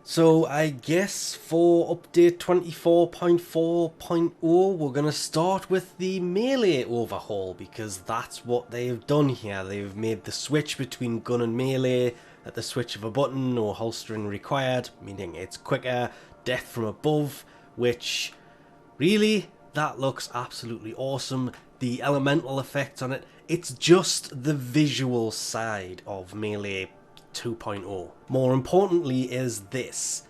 So I guess for update 24.4.0 we're going to start with the melee overhaul, because that's what they've done here. They've made the switch between gun and melee at the switch of a button, no holstering required, meaning it's quicker, death from above, which really, that looks absolutely awesome. The elemental effects on it, it's just the visual side of Melee 2.0. More importantly is this,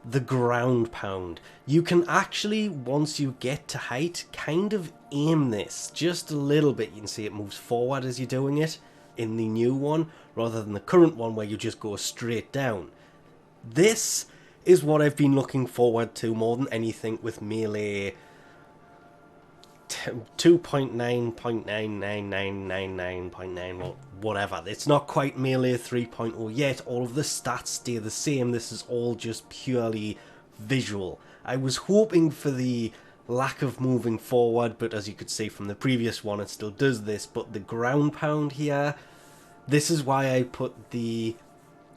the ground pound. You can actually, once you get to height, kind of aim this just a little bit. You can see it moves forward as you're doing it in the new one, rather than the current one where you just go straight down. This is what I've been looking forward to more than anything with Melee 2.9.99999.9, whatever. It's not quite Melee 3.0 yet. All of the stats stay the same. This is all just purely visual. I was hoping for the lack of moving forward, but as you could see from the previous one, it still does this. But the ground pound here, this is why I put the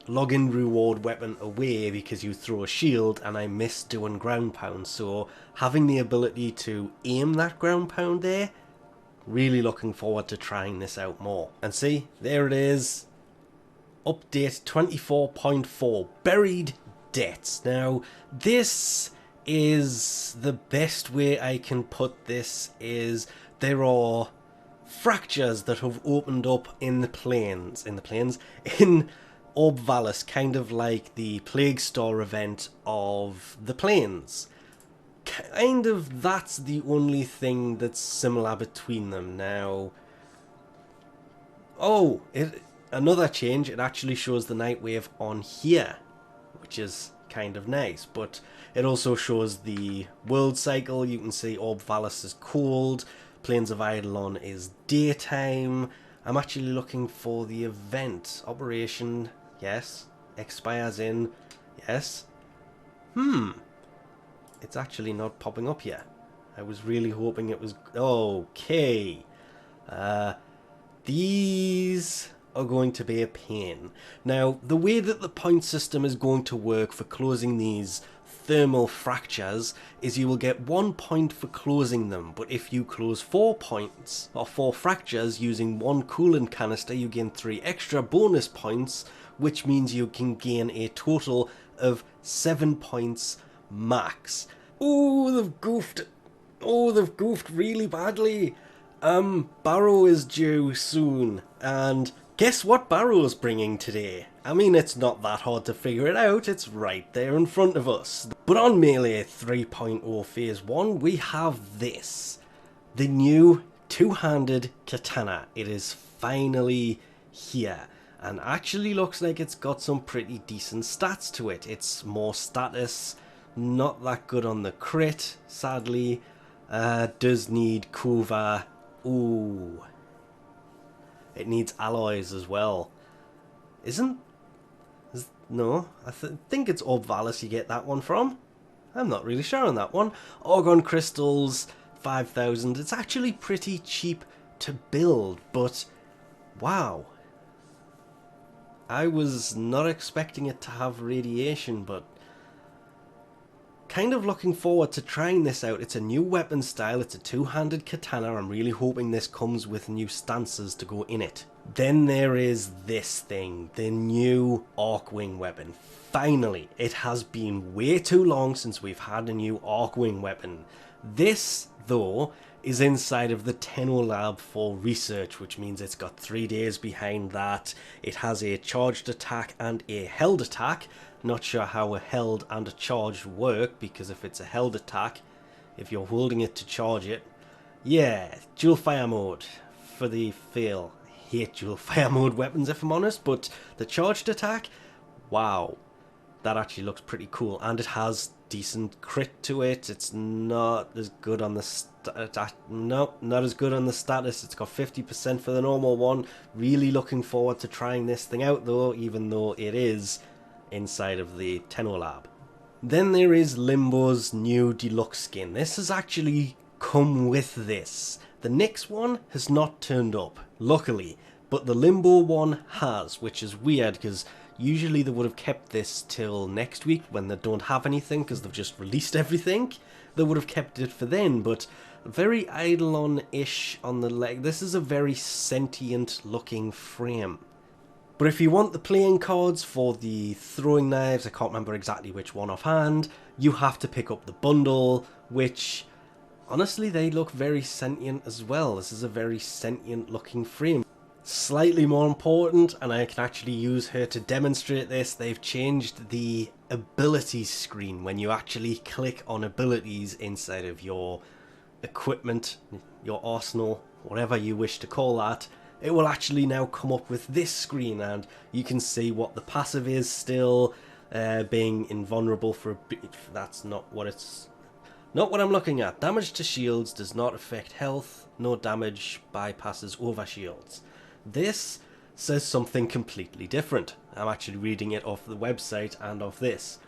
login reward weapon away, because you throw a shield and I miss doing ground pound. So having the ability to aim that ground pound there, really looking forward to trying this out more. And see, there it is, update 24.4, buried debts. Now this is the best way I can put this, is there are fractures that have opened up in the plains, in Obvalis, kind of like the Plague Star event of the Plains. Kind of, that's the only thing that's similar between them. Now, another change, it actually shows the night wave on here, which is kind of nice, but it also shows the world cycle. You can see Obvalis is cold, Plains of Eidolon is daytime. I'm actually looking for the event. Operation, yes. Expires in, yes. It's actually not popping up yet. I was really hoping it was, okay. These are going to be a pain. Now, the way that the point system is going to work for closing these thermal fractures is you will get 1 point for closing them, but if you close 4 points or 4 fractures using 1 coolant canister, you gain 3 extra bonus points, which means you can gain a total of 7 points max. Oh, they've goofed. Oh, they've goofed really badly. Barrow is due soon, and guess what Barrow's bringing today? I mean, it's not that hard to figure it out, it's right there in front of us. But on Melee 3.0 Phase 1, we have this. The new two-handed katana. It is finally here, and actually looks like it's got some pretty decent stats to it. It's more status, not that good on the crit, sadly. Does need Kuva. Ooh. It needs alloys as well. No, I think it's Obvalis you get that one from. I'm not really sure on that one. Orgon crystals, 5,000. It's actually pretty cheap to build, but wow. I was not expecting it to have radiation, but kind of looking forward to trying this out. It's a new weapon style, it's a two-handed katana. I'm really hoping this comes with new stances to go in it. Then there is this thing, the new archwing weapon. Finally, it has been way too long since we've had a new archwing weapon. This, though, is inside of the Tenno lab for research, which means it's got 3 days behind that. It has a charged attack and a held attack. Not sure how a held and a charged work, because if it's a held attack, if you're holding it to charge it, yeah, dual fire mode for the fail. I hate dual fire mode weapons, if I'm honest, but the charged attack, wow, that actually looks pretty cool, and it has decent crit to it. It's not as good on the not as good on the status. It's got 50% for the normal one. Really looking forward to trying this thing out though, even though it is inside of the Tenno lab. Then there is Limbo's new deluxe skin. This has actually come with this. The Nyx one has not turned up, luckily, but the Limbo one has, which is weird because Usually they would have kept this till next week when they don't have anything because they've just released everything. They would have kept it for then, but very Eidolon-ish on the leg. This is a very sentient looking frame. But if you want the playing cards for the throwing knives, I can't remember exactly which one offhand, you have to pick up the bundle, which honestly they look very sentient as well. This is a very sentient looking frame. Slightly more important, and I can actually use her to demonstrate this, they've changed the abilities screen. When you actually click on abilities inside of your equipment, your arsenal, whatever you wish to call that, it will actually now come up with this screen, and you can see what the passive is still, being invulnerable for a bit. That's not what I'm looking at. Damage to shields does not affect health, no damage bypasses over shields. This says something completely different. I'm actually reading it off the website and off this.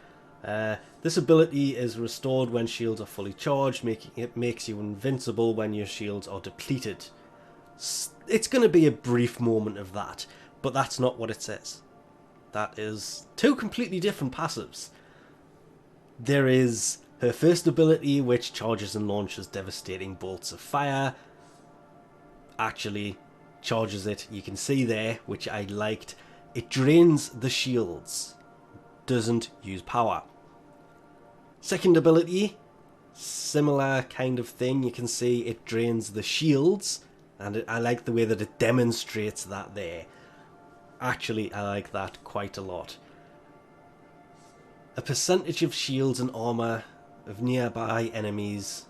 This ability is restored when shields are fully charged, makes you invincible when your shields are depleted. It's going to be a brief moment of that, but that's not what it says. That is two completely different passives. There is her first ability, which charges and launches devastating bolts of fire. Actually charges it, you can see there, which I liked. It drains the shields, doesn't use power. Second ability, similar kind of thing. You can see it drains the shields, and I like the way that it demonstrates that there. Actually, I like that quite a lot. A percentage of shields and armor of nearby enemies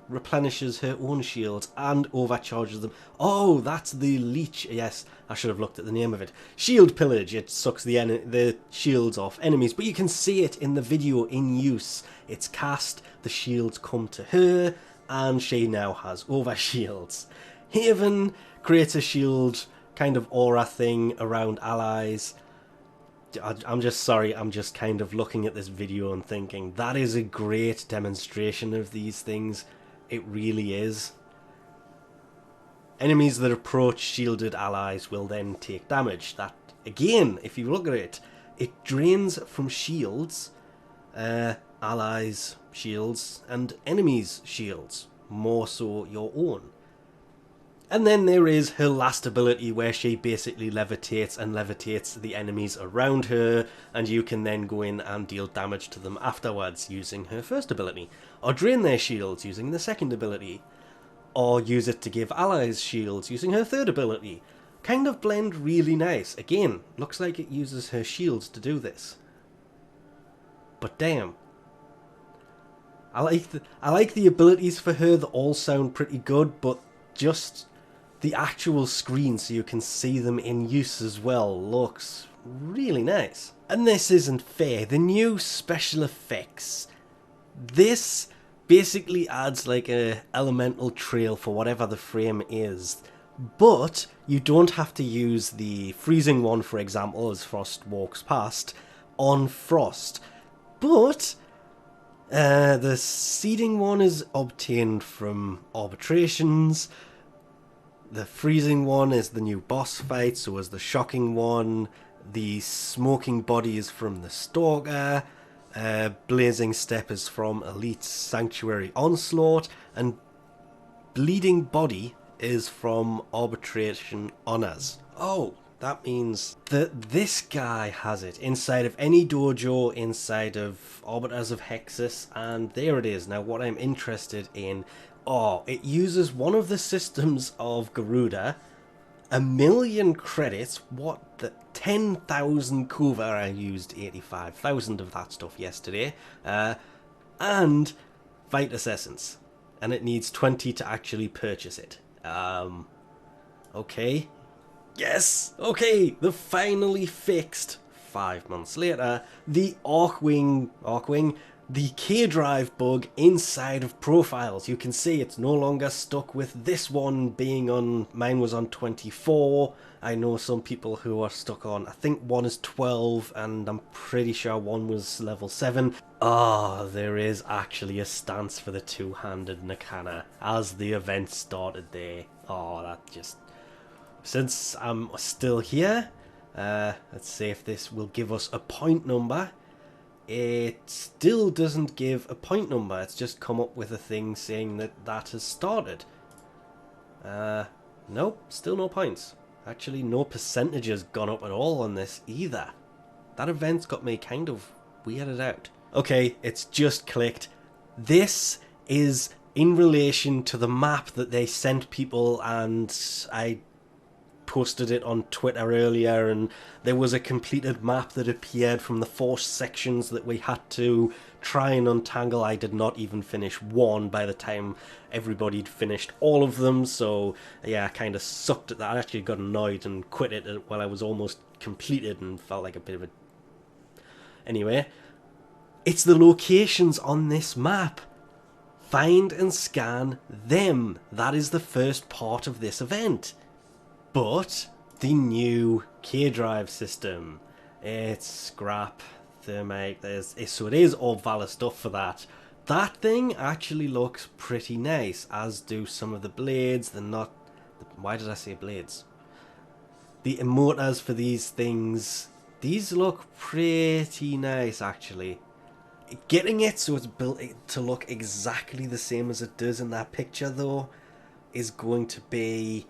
replenishes her own shields and overcharges them. Oh, that's the leech. Yes, I should have looked at the name of it. Shield pillage. It sucks the shields off enemies, but you can see it in the video in use. It's cast, the shields come to her, and she now has over shields. Haven creates a shield kind of aura thing around allies. I'm just sorry, I'm just kind of looking at this video and thinking, that is a great demonstration of these things. It really is. Enemies that approach shielded allies will then take damage. That, again, if you look at it, it drains from shields, allies' shields, and enemies' shields, more so your own. And then there is her last ability where she basically levitates and levitates the enemies around her, and you can then go in and deal damage to them afterwards using her first ability, or drain their shields using the second ability, or use it to give allies shields using her third ability. Kind of blend really nice. Again, looks like it uses her shields to do this. But damn. I like the abilities for her, they all sound pretty good, but just the actual screen so you can see them in use as well looks really nice. And this isn't fair. The new special effects. This basically adds like a elemental trail for whatever the frame is. But you don't have to use the freezing one, for example, as Frost walks past, on Frost. But the seeding one is obtained from arbitrations. The freezing one is the new boss fight, so is the shocking one. The smoking body is from the Stalker. Blazing Step is from Elite's Sanctuary Onslaught. And Bleeding Body is from Arbitration Honors. Oh, that means that this guy has it inside of any dojo, inside of Arbiters of Hexus, and there it is. Now what I'm interested in, it uses one of the systems of Garuda, 1,000,000 credits, what the 10,000 Kuva, I used 85,000 of that stuff yesterday, and Vitus Essence, and it needs 20 to actually purchase it. Okay. Yes! Okay, the finally fixed, 5 months later, the archwing, the K-drive bug inside of profiles. You can see it's no longer stuck with this one being on, mine was on 24. I know some people who are stuck on, I think one is 12, and I'm pretty sure one was level 7. There is actually a stance for the two-handed katana as the event started there. That just... Since I'm still here, Let's see if this will give us a point number. It still doesn't give a point number. It's just come up with a thing saying that that has started. Nope, still no points. Actually, no percentage has gone up at all on this either. That event's got me kind of weirded out. Okay, it's just clicked. This is in relation to the map that they sent people, and I posted it on Twitter earlier, and there was a completed map that appeared from the 4 sections that we had to try and untangle. I did not even finish one by the time everybody'd finished all of them, so yeah, I kind of sucked at that. I actually got annoyed and quit it while I was almost completed and felt like a bit of a... Anyway, it's the locations on this map. Find and scan them. That is the first part of this event. But the new K-drive system, it's scrap, thermite, so it is all valid stuff for that. That thing actually looks pretty nice, as do some of the blades. They're not... Why did I say blades? The emotors for these things, these look pretty nice actually. Getting it so it's built to look exactly the same as it does in that picture though is going to be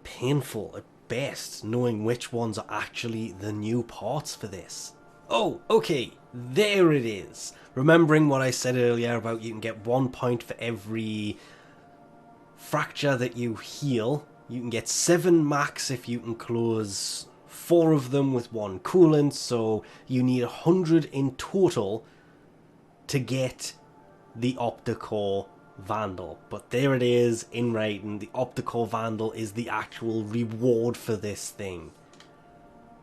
painful at best, knowing which ones are actually the new parts for this. Oh, okay, there it is. Remembering what I said earlier about you can get 1 point for every fracture that you heal. You can get 7 max if you can close 4 of them with 1 coolant, so you need 100 in total to get the Opticore Vandal. But there it is in writing. The Opticore Vandal is the actual reward for this thing.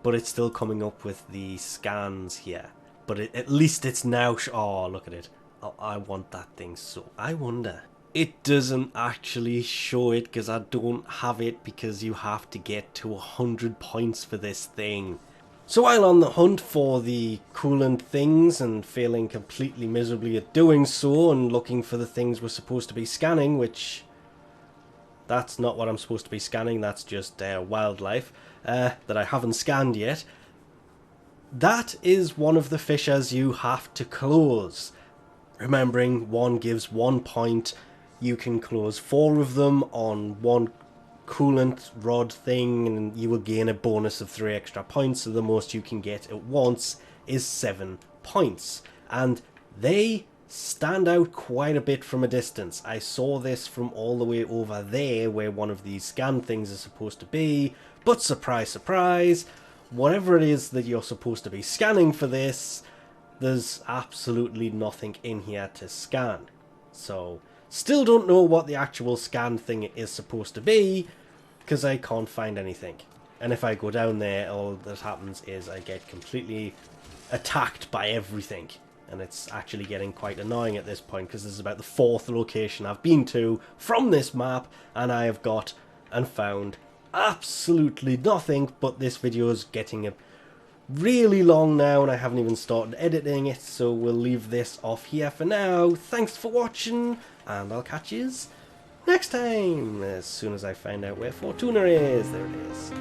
But it's still coming up with the scans here. But at least it's now... Oh, look at it. Oh, I want that thing so... I wonder... It doesn't actually show it because I don't have it, because you have to get to 100 points for this thing. So while on the hunt for the coolant things and failing completely miserably at doing so and looking for the things we're supposed to be scanning, which that's not what I'm supposed to be scanning, that's just wildlife that I haven't scanned yet. That is one of the fissures you have to close. Remembering one gives 1 point, you can close 4 of them on 1 coolant rod thing and you will gain a bonus of 3 extra points, so the most you can get at once is 7 points. And they stand out quite a bit from a distance. I saw this from all the way over there where one of these scan things is supposed to be, but surprise surprise, whatever it is that you're supposed to be scanning for this, there's absolutely nothing in here to scan. So still don't know what the actual scan thing is supposed to be, because I can't find anything. And if I go down there, all that happens is I get completely attacked by everything. And it's actually getting quite annoying at this point, because this is about the 4th location I've been to from this map, and I have got and found absolutely nothing. But this video is getting really long now, and I haven't even started editing it, so we'll leave this off here for now. Thanks for watching, and I'll catch yous next time, as soon as I find out where Fortuna is. There it is.